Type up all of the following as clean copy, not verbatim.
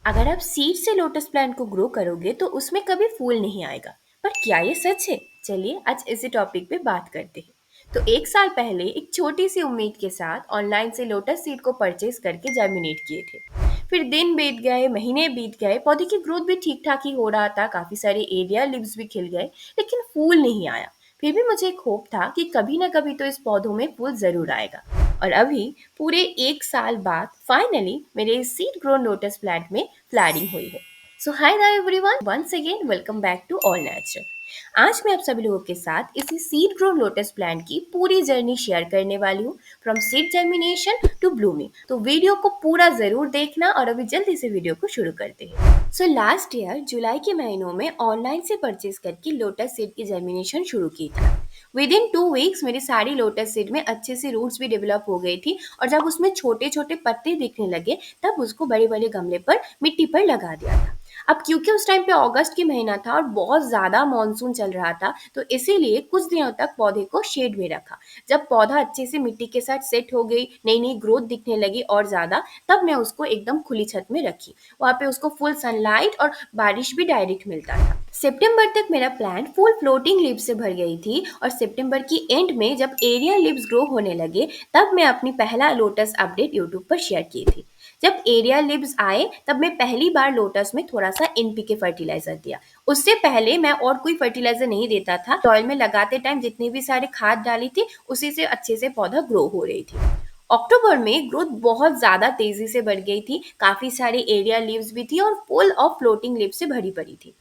अगर आप सीड से लोटस प्लांट को ग्रो करोगे तो उसमें कभी फूल नहीं आएगा। पर क्या ये सच है? चलिए आज इसी टॉपिक पे बात करते हैं। तो 1 साल पहले एक छोटी सी उम्मीद के साथ ऑनलाइन से लोटस सीड को परचेज करके जर्मिनेट किए थे। फिर दिन बीत गए, महीने बीत गए, पौधे की ग्रोथ भी ठीक ठाक ही हो रहा था, काफी सारे एरिया लिव्स भी खिल गए, लेकिन फूल नहीं आया। फिर भी मुझे एक होप था कि कभी ना कभी तो इस पौधों में फूल जरूर आएगा। और अभी पूरे 1 साल बाद फाइनली मेरे सीड ग्रोन लोटस प्लांट में फ्लावरिंग हुई है। So hi there everyone, once again welcome back to all natural. आज मैं आप सभी लोगों के साथ इसी सीड ग्रोन लोटस प्लांट की पूरी जर्नी शेयर करने वाली हूँ, from seed germination to blooming. तो वीडियो को पूरा जरूर देखना और अभी जल्दी से वीडियो को शुरू करते हैं। सो लास्ट ईयर जुलाई के महीनों में ऑनलाइन से परचेज करके लोटस सीड की जर्मिनेशन शुरू की थी। विद इन 2 वीक्स मेरी सारी लोटस सीड में अच्छे से रूट्स भी डेवलप हो गई थी, और जब उसमें छोटे छोटे पत्ते दिखने लगे तब उसको बड़े बड़े गमले पर मिट्टी पर लगा दिया था। अब क्योंकि उस टाइम पे अगस्त की महीना था और बहुत ज्यादा मानसून चल रहा था, तो इसीलिए कुछ दिनों तक पौधे को शेड में रखा। जब पौधा अच्छे से मिट्टी के साथ सेट हो गई, नई नई ग्रोथ दिखने लगी और ज्यादा, तब मैं उसको एकदम खुली छत में रखी। वहां पे उसको फुल सनलाइट और बारिश भी डायरेक्ट मिलता था। सितंबर तक मेरा प्लांट फुल फ्लोटिंग लीव्स से भर गई थी, और सितंबर की एंड में जब एरियल लीव्स ग्रो होने लगे तब मैं अपनी पहला लोटस अपडेट यूट्यूब पर शेयर की थी। जब एरियल लीव्स आए तब मैं पहली बार लोटस में थोड़ा सा एनपीके फर्टिलाइजर दिया। उससे पहले मैं और कोई फर्टिलाइजर नहीं देता था। सॉइल में लगाते टाइम जितनी भी सारे खाद डाली थी उसी से अच्छे से पौधा ग्रो हो रही थी। अक्टूबर में ग्रोथ बहुत ज्यादा तेजी से बढ़ गई थी, काफी सारे एरिया लीव्स भी थी और फुल ऑफ फ्लोटिंग लीव्स से भरी पड़ी थी।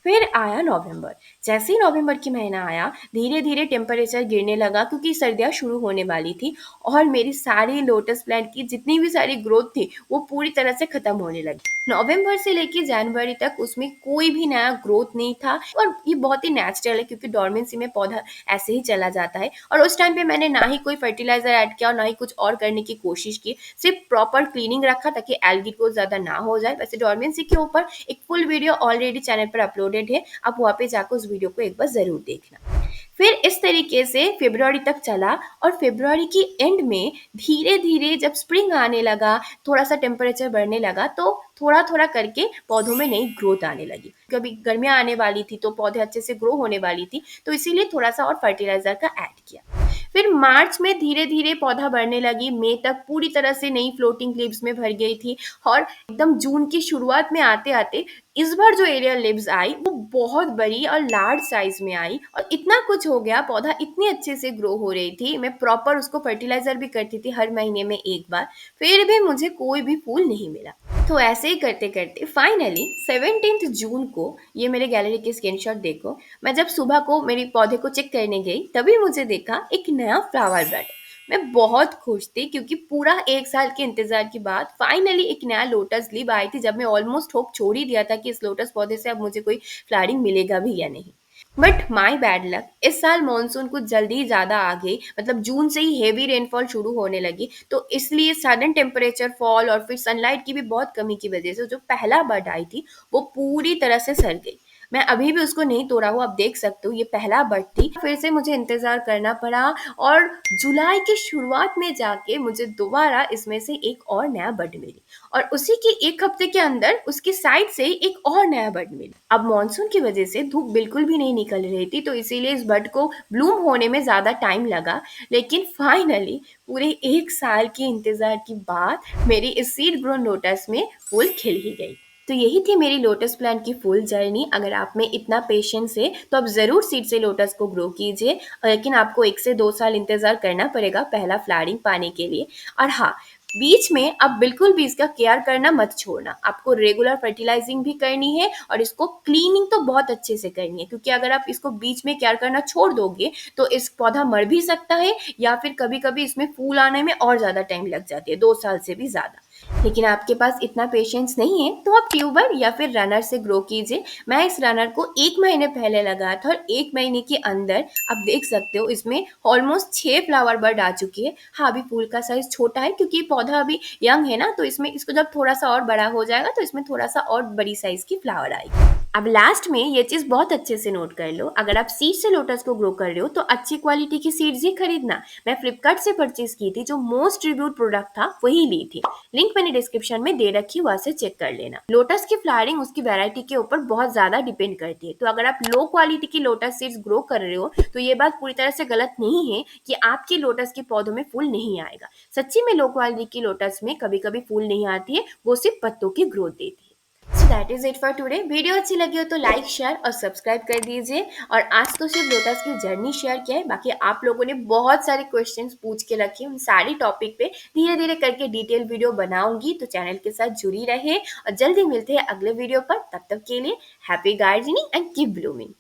फिर आया नवंबर। जैसे ही नवंबर की महीना आया, धीरे धीरे टेम्परेचर गिरने लगा क्योंकि सर्दियां शुरू होने वाली थी, और मेरी सारी लोटस प्लांट की जितनी भी सारी ग्रोथ थी वो पूरी तरह से खत्म होने लगी। नवंबर से लेकर जनवरी तक उसमें कोई भी नया ग्रोथ नहीं था, और ये बहुत ही नेचुरल है क्योंकि डोरमेंसी में पौधा ऐसे ही चला जाता है। और उस टाइम पे मैंने ना ही कोई फर्टिलाइजर ऐड किया और ना ही कुछ और करने की कोशिश की, सिर्फ प्रॉपर क्लीनिंग रखा ताकि एल्गी ग्रोथ ज्यादा ना हो जाए। वैसे डोरमेंसी के ऊपर एक फुल वीडियो ऑलरेडी चैनल पर अपलोडेड है, आप वहाँ पे जाकर उस वीडियो को एक बार जरूर देखना। फिर इस तरीके से फरवरी तक चला, और फरवरी की एंड में धीरे धीरे जब स्प्रिंग आने लगा, थोड़ा सा टेम्परेचर बढ़ने लगा, तो थोड़ा थोड़ा करके पौधों में नई ग्रोथ आने लगी। कभी गर्मियां आने वाली थी तो पौधे अच्छे से ग्रो होने वाली थी, तो इसीलिए थोड़ा सा और फर्टिलाइजर का ऐड किया। फिर मार्च में धीरे धीरे पौधा बढ़ने लगी, मई तक पूरी तरह से नई फ्लोटिंग लीव्स में भर गई थी, और एकदम जून की शुरुआत में आते आते इस बार जो एरियल लिव्स आई वो बहुत बड़ी और लार्ज साइज में आई, और इतना कुछ हो गया, पौधा इतनी अच्छे से ग्रो हो रही थी, मैं प्रॉपर उसको फर्टिलाइजर भी करती थी हर महीने में एक बार। फिर भी मुझे कोई भी फूल नहीं मिला। तो ऐसे ही करते करते फाइनली 17 जून को, ये मेरे गैलरी के स्क्रीनशॉट देखो, मैं जब सुबह को मेरे पौधे को चेक करने गई तभी मुझे देखा एक नया फ्लावर बड। मैं बहुत खुश थी क्योंकि पूरा 1 साल के इंतजार के बाद फाइनली एक नया लोटस लीव आई थी, जब मैं ऑलमोस्ट होप छोड़ ही दिया था कि इस लोटस पौधे से अब मुझे कोई फ्लावरिंग मिलेगा भी या नहीं। बट माई बैड लक, इस साल मानसून कुछ जल्दी ही ज्यादा आ गई, मतलब जून से ही हेवी रेनफॉल शुरू होने लगी, तो इसलिए सडन टेम्परेचर फॉल और फिर सनलाइट की भी बहुत कमी की वजह से जो पहला बड आई थी वो पूरी तरह से सड़ गई। मैं अभी भी उसको नहीं तोड़ा हूँ, आप देख सकते हो, ये पहला बड थी। फिर से मुझे इंतजार करना पड़ा, और जुलाई की शुरुआत में जाके मुझे दोबारा इसमें से एक और नया बड मिली, और उसी के एक हफ्ते के अंदर उसकी साइड से ही एक और नया बड मिला। अब मॉनसून की वजह से धूप बिल्कुल भी नहीं निकल रही थी, तो इसीलिए इस बड को ब्लूम होने में ज्यादा टाइम लगा, लेकिन फाइनली पूरे 1 साल के इंतजार के बाद मेरी इस सीड ग्रोन लोटस में फूल खिल ही गई। तो यही थी मेरी लोटस प्लांट की फुल जर्नी। अगर आप में इतना पेशेंस है तो आप जरूर सीड से लोटस को ग्रो कीजिए, लेकिन आपको 1 से 2 साल इंतजार करना पड़ेगा पहला फ्लावरिंग पाने के लिए। और हाँ, बीच में आप बिल्कुल भी इसका केयर करना मत छोड़ना, आपको रेगुलर फर्टिलाइजिंग भी करनी है और इसको क्लीनिंग तो बहुत अच्छे से करनी है, क्योंकि अगर आप इसको बीच में केयर करना छोड़ दोगे तो इस पौधा मर भी सकता है, या फिर कभी कभी इसमें फूल आने में और ज्यादा टाइम लग जाती है, 2 साल से भी ज्यादा। लेकिन आपके पास इतना पेशेंस नहीं है तो आप ट्यूबर या फिर रनर से ग्रो कीजिए। मैं इस रनर को 1 महीने पहले लगाया था, और 1 महीने के अंदर आप देख सकते हो इसमें ऑलमोस्ट 6 फ्लावर बर्ड आ चुकी है। हाँ, अभी फूल का साइज छोटा है क्योंकि पौधा अभी यंग है ना, तो इसमें इसको जब थोड़ा सा और बड़ा हो जाएगा तो इसमें थोड़ा सा और बड़ी साइज की फ्लावर आएगी। अब लास्ट में ये चीज बहुत अच्छे से नोट कर लो, अगर आप सीड से लोटस को ग्रो कर रहे हो तो अच्छी क्वालिटी की सीड्स ही खरीदना। मैं फ्लिपकार्ट से परचेज की थी, जो मोस्ट रिव्यूड प्रोडक्ट था वही ली थी। लिंक मैंने डिस्क्रिप्शन में दे रखी, वहां से चेक कर लेना। लोटस की फ्लावरिंग उसकी वैरायटी के ऊपर बहुत ज्यादा डिपेंड करती है, तो अगर आप लो क्वालिटी की लोटस सीड्स ग्रो कर रहे हो तो ये बात पूरी तरह से गलत नहीं है कि आपकी लोटस के पौधों में फूल नहीं आएगा। सच्ची में लो क्वालिटी की लोटस में कभी कभी फूल नहीं आती है, वो सिर्फ पत्तों की ग्रोथ देती है। So that is it for today. Video अच्छी लगी हो तो लाइक शेयर और सब्सक्राइब कर दीजिए। और आज तो सिर्फ लोटस की जर्नी शेयर किया है, बाकी आप लोगों ने बहुत सारे क्वेश्चंस पूछ के रखे, उन सारी टॉपिक पे धीरे धीरे करके डिटेल वीडियो बनाऊंगी, तो चैनल के साथ जुड़ी रहे और जल्दी मिलते हैं अगले वीडियो पर। तब तक के लिए happy gardening and keep blooming.